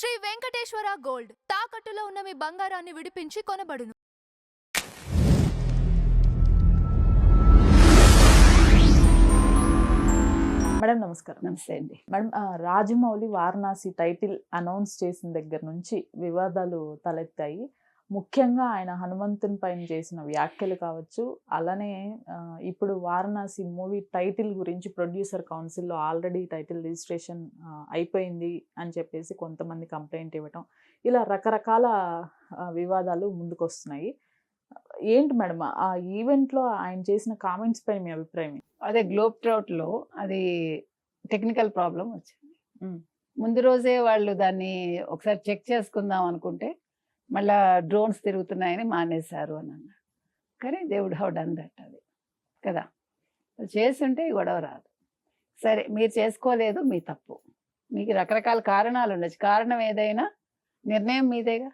Shri Venkateswara gold తాకట్టులో ఉన్న మీ బంగారాన్ని విడిపించి కొనబడును. మేడం నమస్కారం. నమస్తే అండి. Madam Rajamouli Varanasi title announce చేసిన దగ్గర నుంచి వివాదాలు తలెత్తాయి. ముఖ్యంగా ఆయన హనుమంతుని పైన చేసిన వ్యాఖ్యలు కావచ్చు, అలానే ఇప్పుడు వారణాసి మూవీ టైటిల్ గురించి ప్రొడ్యూసర్ కౌన్సిల్లో ఆల్రెడీ టైటిల్ రిజిస్ట్రేషన్ అయిపోయింది అని చెప్పేసి కొంతమంది కంప్లైంట్ ఇవ్వటం, ఇలా రకరకాల వివాదాలు ముందుకొస్తున్నాయి. ఏంటి మేడం ఆ ఈవెంట్లో ఆయన చేసిన కామెంట్స్ పైన మీ అభిప్రాయం? అదే గ్లోబ్ ట్రౌట్లో అది టెక్నికల్ ప్రాబ్లం వచ్చింది. ముందు రోజే వాళ్ళు దాన్ని ఒకసారి చెక్ చేసుకుందాం అనుకుంటే మళ్ళా డ్రోన్స్ తిరుగుతున్నాయని మానేశారు అని అన్నారు. కానీ దేవుడు హౌ డన్ దట్, అది కదా, చేస్తుంటే ఈ గొడవ రాదు. సరే, మీరు చేసుకోలేదు, మీ తప్పు. మీకు రకరకాల కారణాలు ఉండొచ్చు, కారణం ఏదైనా నిర్ణయం మీదేగా.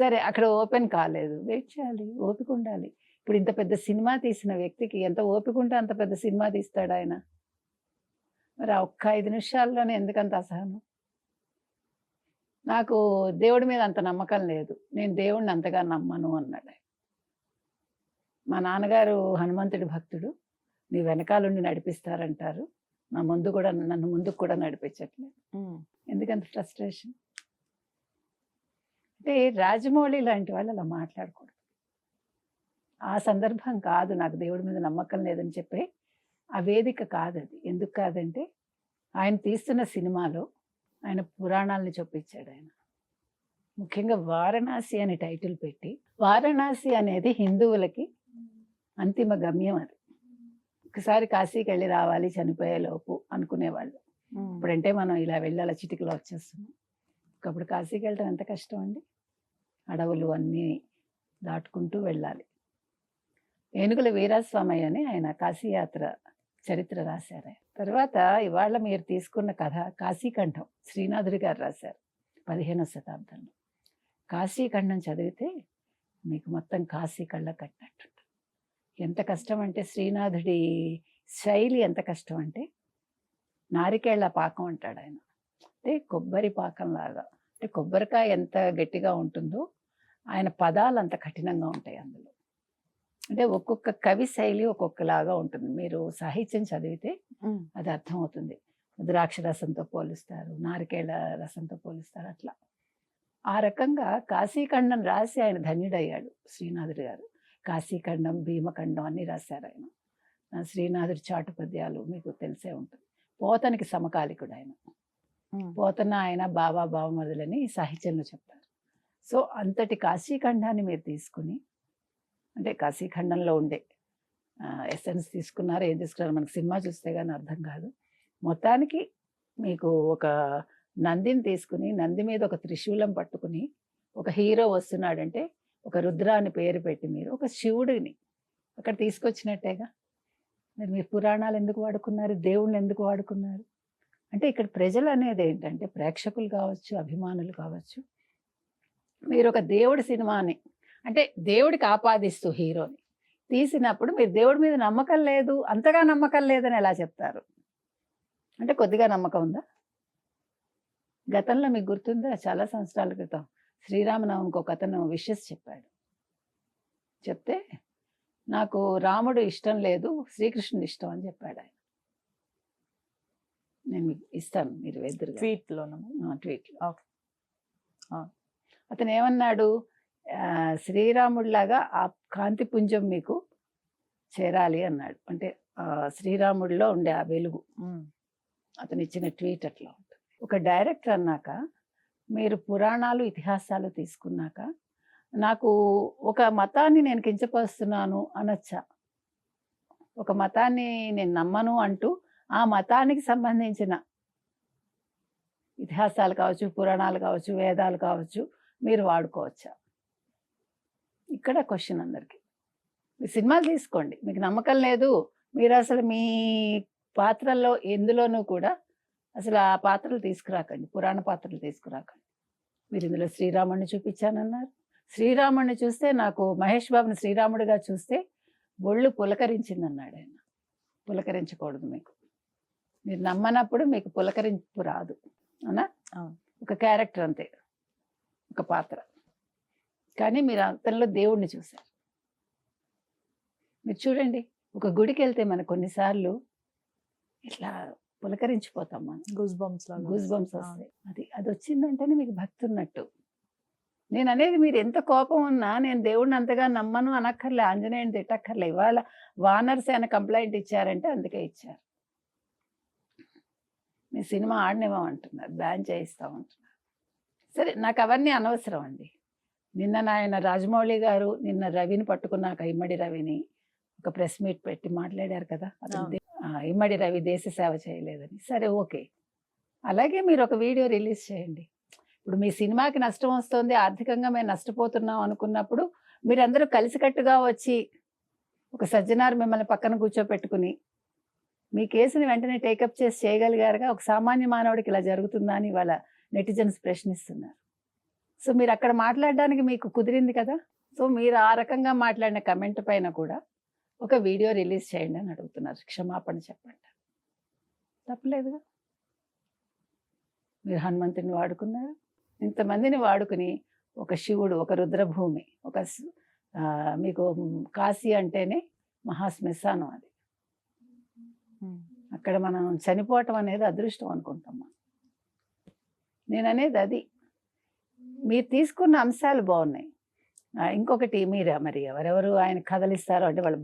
సరే, అక్కడ ఓపెన్ కాలేదు, వెయిట్ చేయాలి, ఓపిక ఉండాలి. ఇప్పుడు ఇంత పెద్ద సినిమా తీసిన వ్యక్తికి ఎంత ఓపిక ఉంటే అంత పెద్ద సినిమా తీస్తాడు ఆయన. మరి ఆ ఒక్క 5 నిమిషాల్లోనే ఎందుకంత అసహనం? నాకు దేవుడి మీద అంత నమ్మకం లేదు, నేను దేవుడిని అంతగా నమ్మను అన్నాడు ఆయన. మా నాన్నగారు హనుమంతుడి భక్తుడు, నీ వెనకాలండి నడిపిస్తారంటారు, నన్ను ముందుకు కూడా నడిపించట్లేదు. ఎందుకంత ఫ్రస్ట్రేషన్? అంటే రాజమౌళి లాంటి వాళ్ళు అలా మాట్లాడకూడదు. ఆ సందర్భం కాదు, నాకు దేవుడి మీద నమ్మకం లేదని చెప్పే ఆ వేదిక కాదు అది. ఎందుకు కాదంటే ఆయన తీస్తున్న సినిమాలో ఆయన పురాణాలని చొప్పించాడు. ఆయన ముఖ్యంగా వారణాసి అని టైటిల్ పెట్టి, వారణాసి అనేది హిందువులకి అంతిమ గమ్యం. అది ఒకసారి కాశీకి వెళ్ళి రావాలి చనిపోయేలోపు అనుకునేవాళ్ళు. ఇప్పుడంటే మనం ఇలా వెళ్ళి అలా చిటికలో వచ్చేస్తున్నాం. ఒకప్పుడు కాశీకి వెళ్ళడం ఎంత కష్టం అండి. అడవులు అన్నీ దాటుకుంటూ వెళ్ళాలి. ఏనుగుల వీరాస్వామయ్య అని ఆయన కాశీయాత్ర చరిత్ర రాశారు. తర్వాత ఇవాళ మీరు తీసుకున్న కథ కాశీఖండం శ్రీనాథుడి గారు రాశారు 15వ శతాబ్దంలో. కాశీఖండం చదివితే మీకు మొత్తం కాశీ కళ్ళ కట్టినట్టు. ఎంత కష్టం అంటే శ్రీనాథుడి శైలి ఎంత కష్టం అంటే, నారికేళ్ల పాకం అంటాడు ఆయన. అంటే కొబ్బరి పాకంలాగా, అంటే కొబ్బరికాయ ఎంత గట్టిగా ఉంటుందో ఆయన పదాలు అంత కఠినంగా ఉంటాయి అందులో. అంటే ఒక్కొక్క కవి శైలి ఒక్కొక్కలాగా ఉంటుంది. మీరు సాహిత్యం చదివితే అది అర్థమవుతుంది. ద్రాక్ష రసంతో పోలుస్తారు, నారికేళ్ల రసంతో పోలుస్తారు. అట్లా ఆ రకంగా కాశీఖండం రాసి ఆయన ధన్యుడయ్యాడు శ్రీనాథుడి గారు. కాశీఖండం, భీమఖండం అన్నీ రాశారు ఆయన. శ్రీనాథుడి చాటు పద్యాలు మీకు తెలిసే ఉంటుంది. పోతనికి సమకాలికుడు ఆయన. పోతన ఆయన బాబా బావమరుదులని సాహిత్యంలో చెప్తారు. సో అంతటి కాశీఖండాన్ని మీరు తీసుకుని, అంటే కాశీఖండంలో ఉండే ఎసెన్స్ తీసుకున్నారు, ఏం తీసుకున్నారు మనకు సినిమా చూస్తే కానీ అర్థం కాదు. మొత్తానికి మీకు ఒక నందిని తీసుకుని, నంది మీద ఒక త్రిశూలం పట్టుకుని ఒక హీరో వస్తున్నాడంటే ఒక రుద్ర అని పేరు పెట్టి మీరు ఒక శివుడిని అక్కడ తీసుకొచ్చినట్టేగా. మరి మీరు పురాణాలు ఎందుకు వాడుకున్నారు, దేవుణ్ణి ఎందుకు వాడుకున్నారు? అంటే ఇక్కడ ప్రజలు అనేది ఏంటంటే, ప్రేక్షకులు కావచ్చు, అభిమానులు కావచ్చు, మీరు ఒక దేవుడి సినిమాని, అంటే దేవుడికి ఆపాదిస్తూ హీరోని తీసినప్పుడు మీరు దేవుడి మీద నమ్మకం లేదు, అంతగా నమ్మకం లేదని ఎలా చెప్తారు? అంటే కొద్దిగా నమ్మకం ఉందా? గతంలో మీకు గుర్తుందా, చాలా సంవత్సరాల క్రితం శ్రీరామనవమికి ఒక అతను విషెస్ చెప్పాడు. చెప్తే నాకు రాముడు ఇష్టం లేదు, శ్రీకృష్ణుడు ఇష్టం అని చెప్పాడు ఆయన. నేను మీకు ఇస్తాను, మీరు ఎదురు ట్వీట్లో. అతను ఏమన్నాడు, శ్రీరాముడిలాగా ఆ కాంతి పుంజం మీకు చేరాలి అన్నాడు. అంటే శ్రీరాముడిలో ఉండే ఆ వెలుగు. అతను ఇచ్చిన ట్వీట్ అట్లా ఉంటుంది. ఒక డైరెక్టర్ అన్నాక, మీరు పురాణాలు ఇతిహాసాలు తీసుకున్నాక నాకు ఒక మతాన్ని నేను కించపరుస్తున్నాను అనొచ్చా? ఒక మతాన్ని నేను నమ్మను అంటూ ఆ మతానికి సంబంధించిన ఇతిహాసాలు కావచ్చు, పురాణాలు కావచ్చు, వేదాలు కావచ్చు, మీరు వాడుకోవచ్చా? ఇక్కడ క్వశ్చన్ అందరికీ. మీ సినిమాలు తీసుకోండి, మీకు నమ్మకం లేదు, మీరు అసలు మీ పాత్రల్లో ఎందులోనూ కూడా అసలు ఆ పాత్రలు తీసుకురాకండి, పురాణ పాత్రలు తీసుకురాకండి. మీరు ఇందులో శ్రీరాముడిని చూపించానన్నారు. శ్రీరాముడిని చూస్తే నాకు మహేష్ బాబుని శ్రీరాముడిగా చూస్తే ఒళ్ళు పులకరించింది అన్నాడు ఆయన. పులకరించకూడదు, మీకు మీరు నమ్మనప్పుడు మీకు పులకరింపు రాదు. అవునా? ఒక క్యారెక్టర్ అంతే, ఒక పాత్ర. కానీ మీరు అతనిలో దేవుణ్ణి చూశారు. మీరు చూడండి, ఒక గుడికి వెళ్తే మనకు కొన్నిసార్లు ఇట్లా పులకరించిపోతాం మనం, గూస్ బంప్స్ గూస్ బంప్స్ వస్తాయి. అది వచ్చిందంటేనే మీకు భక్తి ఉన్నట్టు. నేను అనేది, మీరు ఎంత కోపం ఉన్నా నేను దేవుడిని అంతగా నమ్మను అనక్కర్లే, ఆంజనేయుని తిట్టక్కర్లే. ఇవాళ వానర్స్ ఆయన కంప్లైంట్ ఇచ్చారంటే అందుకే ఇచ్చారు. మీ సినిమా ఆడనివ్వమంటున్నారు, బ్యాన్ చేయిస్తామంటున్నారు. సరే, నాకు అవన్నీ అనవసరం అండి. నిన్న నాయన రాజమౌళి గారు నిన్న రవిని పట్టుకున్నాక, ఇమ్మడి రవిని ఒక ప్రెస్ మీట్ పెట్టి మాట్లాడారు కదా, ఇమ్మడి రవి దేశ సేవ చేయలేదని. సరే, ఓకే. అలాగే మీరు ఒక వీడియో రిలీజ్ చేయండి. ఇప్పుడు మీ సినిమాకి నష్టం వస్తుంది, ఆర్థికంగా మేము నష్టపోతున్నాం అనుకున్నప్పుడు మీరందరూ కలిసికట్టుగా వచ్చి ఒక సజ్జనారు మిమ్మల్ని పక్కన కూర్చోపెట్టుకుని మీ కేసుని వెంటనే టేకప్ చేసి చేయగలిగారుగా. ఒక సామాన్య మానవుడికి ఇలా జరుగుతుందా అని వాళ్ళ నెటిజన్స్ ప్రశ్నిస్తున్నారు. సో మీరు అక్కడ మాట్లాడడానికి మీకు కుదిరింది కదా. సో మీరు ఆ రకంగా మాట్లాడిన కమెంట్ పైన కూడా ఒక వీడియో రిలీజ్ చేయండి అని అడుగుతున్నారు. క్షమాపణ చెప్పండి, తప్పలేదుగా. మీరు హనుమంతుని వాడుకున్నారు, ఇంతమందిని వాడుకుని ఒక శివుడు, ఒక రుద్రభూమి, ఒక మీకు కాశీ అంటేనే మహాశ్మశానం. అది అక్కడ మనం చనిపోవటం అనేది అదృష్టం అనుకుంటాం మనం. నేను అనేది అది. మీరు తీసుకున్న అంశాలు బాగున్నాయి. ఇంకొకటి, మీరు మరి ఎవరెవరు ఆయన కథలు ఇస్తారో అంటే వాళ్ళు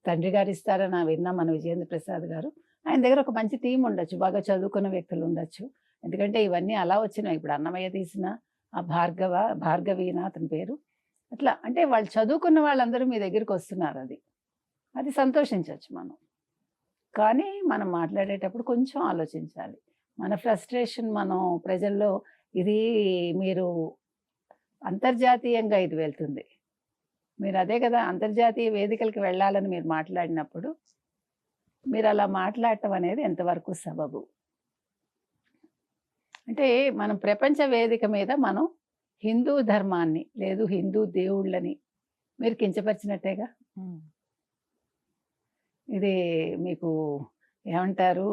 తండ్రి గారు ఇస్తారని విన్నా మన విజయేంద్ర ప్రసాద్ గారు. ఆయన దగ్గర ఒక మంచి టీం ఉండొచ్చు, బాగా చదువుకున్న వ్యక్తులు ఉండొచ్చు. ఎందుకంటే ఇవన్నీ అలా వచ్చినాయి. ఇప్పుడు అన్నమయ్య తీసిన ఆ భార్గవీన అతని పేరు, అట్లా అంటే వాళ్ళు చదువుకున్న వాళ్ళందరూ మీ దగ్గరికి వస్తున్నారు. అది సంతోషించవచ్చు మనం. కానీ మనం మాట్లాడేటప్పుడు కొంచెం ఆలోచించాలి. మన ఫ్రస్ట్రేషన్ మనం ప్రజల్లో, ఇది మీరు అంతర్జాతీయంగా ఇది వెళ్తుంది. మీరు అదే కదా, అంతర్జాతీయ వేదికలకి వెళ్ళాలని మీరు మాట్లాడినప్పుడు మీరు అలా మాట్లాడటం అనేది ఎంతవరకు సబబు? అంటే మనం ప్రపంచ వేదిక మీద మనం హిందూ ధర్మాన్ని లేదు హిందూ దేవుళ్ళని మీరు కించపరిచినట్టేగా. ఇది మీకు ఏమంటారు,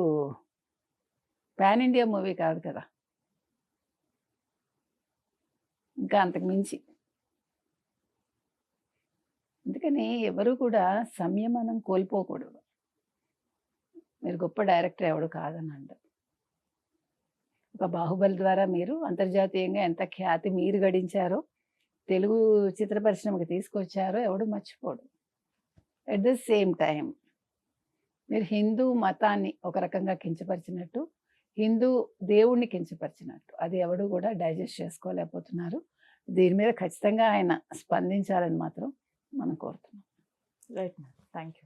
పాన్ ఇండియా మూవీ కాదు కదా, ఇంకా అంతకు మించి. అందుకని ఎవరు కూడా సంయమనం కోల్పోకూడదు. మీరు గొప్ప డైరెక్టర్ ఎవడు కాదని అంటారు. ఒక బాహుబలి ద్వారా మీరు అంతర్జాతీయంగా ఎంత ఖ్యాతి మీరు గడించారో, తెలుగు చిత్ర పరిశ్రమకి తీసుకొచ్చారో ఎవడు మర్చిపోడు. ఎట్ ద సేమ్ టైం మీరు హిందూ మతాన్ని ఒక రకంగా కించపరిచినట్టు, హిందూ దేవుణ్ణి కించపరిచినట్టు అది ఎవడు కూడా డైజెస్ట్ చేసుకోలేకపోతున్నారు. దీని మీద ఖచ్చితంగా ఆయన స్పందించాలని మాత్రం మనం కోరుతున్నాం. Right ma'am, thank you.